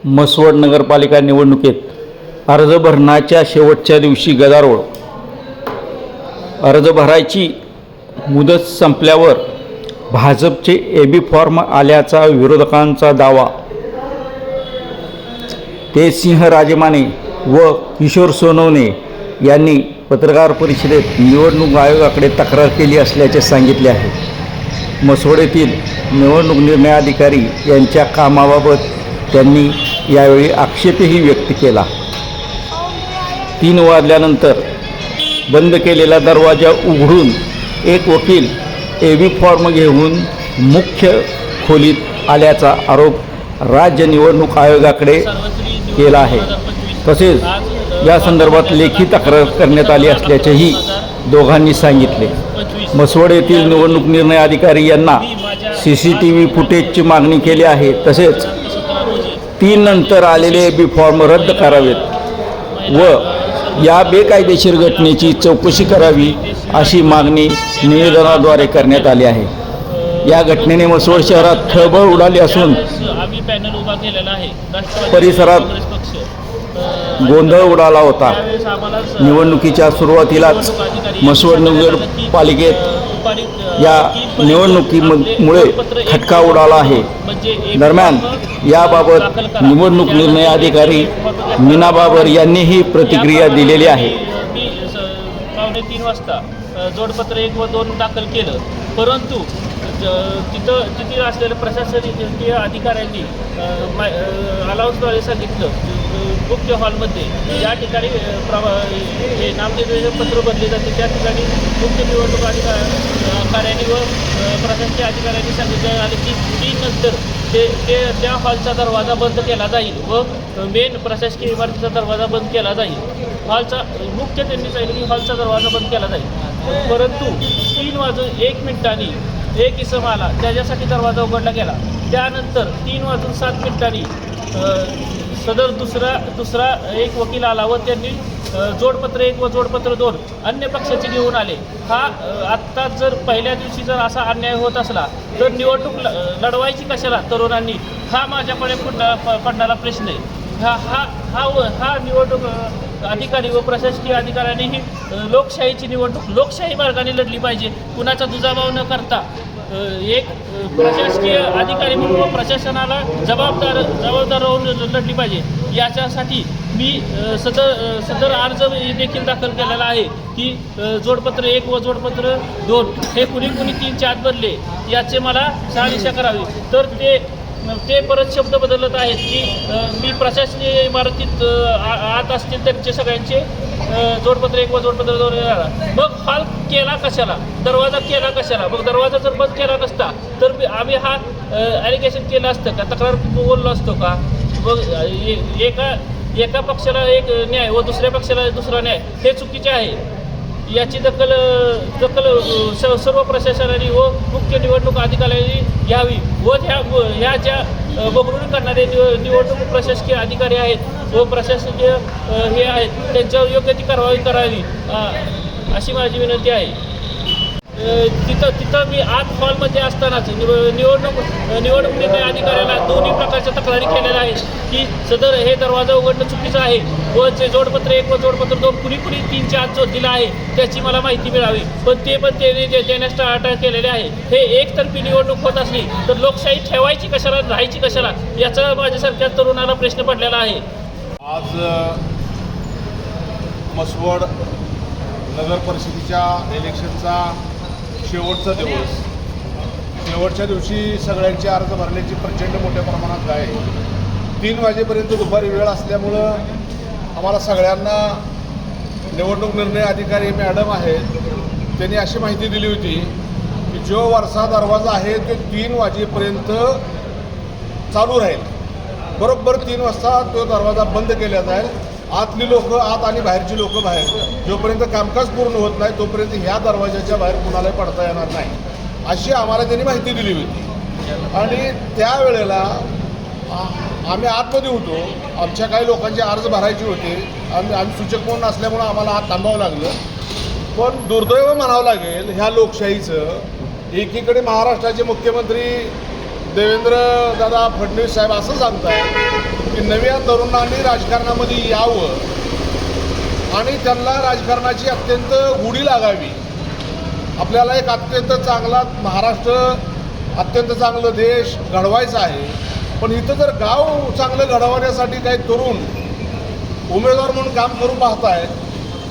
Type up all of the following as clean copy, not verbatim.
म्हसवड नगरपालिका निवडणुकीत अर्ज भरण्याच्या शेवटच्या दिवशी गदारोळ। अर्ज भरायची मुदत संपल्यावर भाजपचे एबी फॉर्म आल्याचा विरोधकांचा दावा। तेजसिंह राजेमाने व किशोर सोनवणे यांनी पत्रकार परिषदेत निवडणूक आयोगाकडे तक्रार केली असल्याचे सांगितले आहे। म्हसवड येथील निवडणूक निर्णय अधिकारी यांच्या कामाबाबत त्यांनी यावेळी आक्षेपही व्यक्त केला। 3 वाजल्यानंतर बंद केलेला दरवाजा उघडून एक वकील एबी फॉर्म घेऊन मुख्य खोलीत आल्याचा आरोप राज्य निवडणूक आयोगाकडे केला आहे। तसेच या संदर्भात लेखी तक्रार करण्यात आली असल्याचेही दोघांनी सांगितले। म्हसवड येथील निवडणूक निर्णय अधिकारी यांना CCTV फुटेजची मागणी केली आहे। तसेच 3 नंतर आलेले एबी फॉर्म रद्द करावेत व या बेकायदेशीर घटनेची चौकशी करावी अशी मागणी निवेदनाद्वारे करण्यात आली आहे। या घटनेने म्हसवड शहरात खळबळ उडाली असून परिसरात गोंधळ उडाला होता। निवडणुकीच्या सुरुवातीलाच म्हसवड नगरपालिकेत या निवडणुकीमुळे खटका उडाला आहे। दरम्यान याबाबत निवडणूक निर्णय अधिकारी मीना बाबर यांनीही प्रतिक्रिया दिलेली आहे। 3 वाजता जोडपत्र 1 व 2 दाखल केलं, परंतु तिथे असलेल्या प्रशासकीय अधिकाऱ्यांनी अलाउन्सद्वारे सांगितलं मुख्य हॉलमध्ये ज्या ठिकाणी हे नामनिर्देशन पत्र भरले जाते त्या ठिकाणी मुख्य निवडणूक अधिकाऱ्यांनी व प्रशासकीय अधिकाऱ्यांनी सांगितलं आले की 3 नंतर ते त्या हॉलचा दरवाजा बंद केला जाईल व मेन प्रशासकीय इमारतीचा दरवाजा बंद केला जाईल। हॉलचा मुख्य त्यांनी सांगितलं की हॉलचा दरवाजा बंद केला जाईल, परंतु 3 वाजून 1 मिनिटांनी एक इसम आला त्याच्यासाठी दरवाजा उघडला गेला। त्यानंतर 3 वाजून 7 मिनिटांनी सदर दुसरा एक वकील आला व त्यांनी जोडपत्र 1 व जोडपत्र 2 अन्य पक्षाचे घेऊन आले। हा आत्ता जर पहिल्या दिवशी जर असा अन्याय होत असला तर निवडणूक लढवायची कशाला तरुणांनी, हा माझ्याकडे पडणारा प्रश्न आहे। हा निवडणूक अधिकारी व प्रशासकीय अधिकाऱ्यांनीही लोकशाहीची निवडणूक लोकशाही मार्गाने लढली पाहिजे, कुणाचा दुजाभाव न करता एक प्रशासकीय अधिकारी म्हणून प्रशासनाला जबाबदार राहून लढली पाहिजे। याच्यासाठी मी सदर अर्ज देखील दाखल केलेला आहे की जोडपत्र 1 व जोडपत्र 2 हे कुणी 3च्या आत बदलले याचे मला शहानिशा करावी। तर ते परत शब्द बदलत आहेत की मी प्रशासकीय इमारतीत आत असतील त्यांचे सगळ्यांचे जोडपत्र 1 व जोडपत्र 2 मग हॉल केला कशाला, दरवाजा केला कशाला? मग दरवाजा जर बंद केला नसता तर आम्ही हा ॲलिगेशन केलं असतं का, तक्रार बोललो असतो का? मग एका पक्षाला एक न्याय व दुसऱ्या पक्षाला दुसरा न्याय हे चुकीचे आहे। याची दखल सर्व प्रशासनाने व मुख्य निवडणूक अधिकाऱ्यांनी घ्यावी व ह्या ज्या बघणूक करणारे निवडणूक प्रशासकीय अधिकारी आहेत व प्रशासकीय हे आहेत त्यांच्यावर योग्य ती कारवाई करावी अशी माझी विनंती आहे। तिथं मी आत हॉलमध्ये असतानाच निवडणूक निर्णय अधिकाऱ्याला दोन्ही प्रकारच्या तक्रारी केलेल्या आहेत की सदर हे दरवाजा उघडणं चुकीचं आहे व जे जोडपत्र 1 व जोडपत्र 2 कुणी 3च्या आत जो दिला आहे त्याची मला माहिती मिळावी, पण त्याने देण्यास टाळाटाळ केलेले आहे। हे एकतर्फी निवडणूक होत असली तर लोकशाही ठेवायची कशाला, राहायची कशाला, याचा माझ्यासारख्या तरुणाला प्रश्न पडलेला आहे। आज म्हसवड नगर परिषदेच्या इलेक्शनचा शेवटचा दिवस, शेवटच्या दिवशी सगळ्यांचे अर्ज भरण्याची प्रचंड मोठ्या प्रमाणात आहे। 3 वाजेपर्यंत दुपारी वेळ असल्यामुळं आम्हाला सगळ्यांना निवडणूक निर्णय अधिकारी मॅडम आहेत त्यांनी अशी माहिती दिली होती की जो वरचा दरवाजा आहे तो 3 वाजेपर्यंत चालू राहील, बरोबर 3 वाजता तो दरवाजा बंद केला जाईल। आतली लोक आत आणि बाहेरची लोक बाहेर, जोपर्यंत कामकाज पूर्ण होत नाही तोपर्यंत ह्या दरवाजाच्या बाहेर कुणालाही पडता येणार नाही अशी आम्हाला त्यांनी माहिती दिली होती। आणि त्यावेळेला आम्ही आतमध्ये होतो, आमच्या काही लोकांचे अर्ज भरायचे होते, आम्ही सूचक म्हणून असल्यामुळं आम्हाला आत थांबावं लागलं। पण दुर्दैव म्हणावं लागेल ह्या लोकशाहीचं, एकीकडे महाराष्ट्राचे मुख्यमंत्री देवेंद्र दादा फडणवीस साहेब असं सांगतायत की नव्या तरुणांनी राजकारणामध्ये यावं आणि त्यांना राजकारणाची अत्यंत गुढी लागावी. आपल्याला एक अत्यंत चांगला महाराष्ट्र, अत्यंत चांगलं देश घडवायचं आहे. पण इथं जर गाव चांगलं घडवण्यासाठी काही तरुण उमेदवार म्हणून काम करू पाहतायत,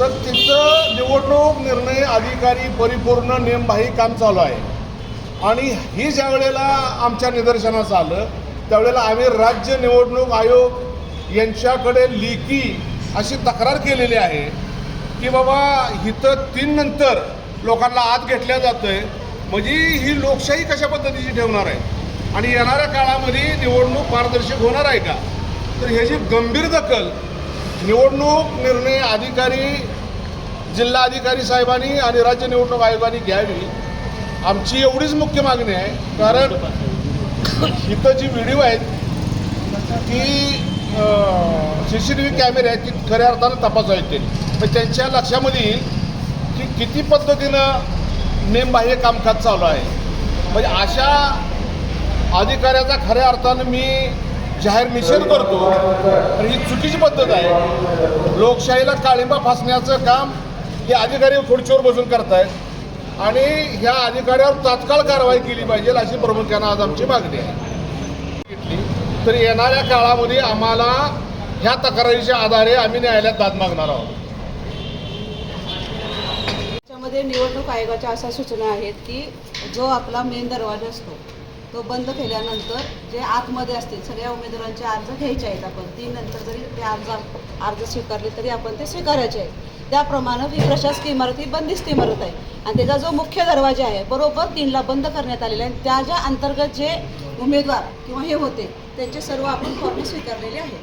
तर तिथं निवडणूक निर्णय अधिकारी परिपूर्ण नियमबाह्य काम चालू आहे. आणि ही ज्या वेळेला आमच्या निदर्शनास आलं त्यावेळेला आम्ही राज्य निवडणूक आयोग यांच्याकडे लेखी अशी तक्रार केलेली आहे की बाबा इथं 3 नंतर लोकांना आत घेतल्या जातं आहे, म्हणजे ही लोकशाही कशा पद्धतीची ठेवणार आहे आणि येणाऱ्या काळामध्ये निवडणूक पारदर्शक होणार आहे का. तर ह्याची गंभीर दखल निवडणूक निर्णय अधिकारी, जिल्हाधिकारी साहेबांनी आणि राज्य निवडणूक आयोगाने घ्यावी. आमची एवढीच मुख्य मागणी आहे, कारण इथं जी व्हिडिओ आहेत ती CCTV कॅमेरे आहेत, ती खऱ्या अर्थानं तपासायला येतील. पण त्यांच्या लक्षामध्ये येईल की किती पद्धतीनं नेमबाह्य कामकाज चालू आहे. म्हणजे अशा अधिकाऱ्याचा खऱ्या अर्थानं मी जाहीर निषेध करतो. तर ही चुकीची पद्धत आहे. लोकशाहीला काळिंबा फासण्याचं काम हे अधिकारी खुर्चीवर बसून करतायत आणि ह्या अधिकाऱ्यावर तात्काळ कारवाई केली पाहिजे अशी प्रामुख्यानं आज आमची मागणी आहे. तर येणाऱ्या काळामध्ये आम्हाला ह्या तक्रारीच्या आधारे आम्ही न्यायालयात दाद मागणार आहोत. त्याच्यामध्ये निवडणूक आयोगाच्या अशा सूचना आहेत की जो आपला मेन दरवाजा असतो तो बंद केल्यानंतर जे आतमध्ये असतील सगळ्या उमेदवारांचे अर्ज घ्यायचे आहेत. आपण 3 नंतर जरी ते अर्ज स्वीकारले तरी आपण ते स्वीकारायचे आहेत. त्याप्रमाणे ही प्रशासकीय इमारत ही बंदिस्त इमारत आहे आणि त्याचा जो मुख्य दरवाजा आहे बरोबर 3ला बंद करण्यात आलेला आहे. त्याच्या अंतर्गत जे उमेदवार किंवा हे होते त्यांचे सर्व आपण फॉर्म स्वीकारलेले आहेत.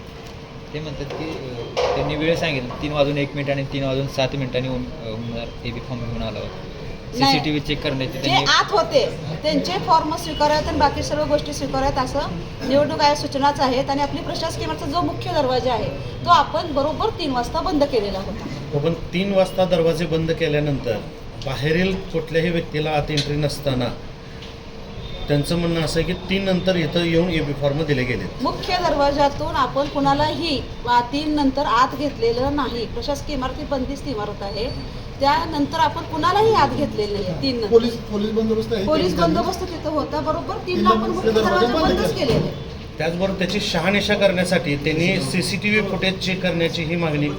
ते म्हणतात की त्यांनी वेळ सांगितलं 3:01 आणि 3:07 उमेदवार AB फॉर्म घेऊन आला होता. CCTV चेक करण्याचे जे आत होते त्यांचे फॉर्म स्वीकारायत आणि बाकी सर्व गोष्टी स्वीकारायत असं निवडणूक आयोग सूचनाच आहेत. आणि आपली प्रशासकीय इमारतीचा जो मुख्य दरवाजा आहे तो आपण बरोबर 3 वाजता बंद केलेला होता. पण 3 वाजता दरवाजे बंद केल्यानंतर बाहेरील कुठल्याही व्यक्तीला आत एंट्री नसताना त्यांचं म्हणणं असं आहे की 3 नंतर इथं येऊन AB फॉर्म दिले गेले. मुख्य दरवाजातून आपण कुणालाही 3 नंतर आत घेतलेलं नाही. प्रशासकीय इमारत ही बंदिस्त इमारत आहे. त्यानंतर आपण कुणालाही आत घेतलेलं नाही. 3 नंतर पोलीस बंदोबस्त तिथं होता. बरोबर 3ला आपण मुख्य दरवाजा बंदच केलेले. त्याचबरोबर त्याची शहानिशा करण्यासाठी त्यांनी CCTV फुटेज चेक करण्याची ही मागणी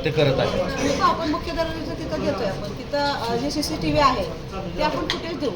ते करत आहेत. आपण मुख्य दरवाजा तिथं घेतोय. आपण तिथं जे CCTV आहे ते आपण फुटेज देऊ.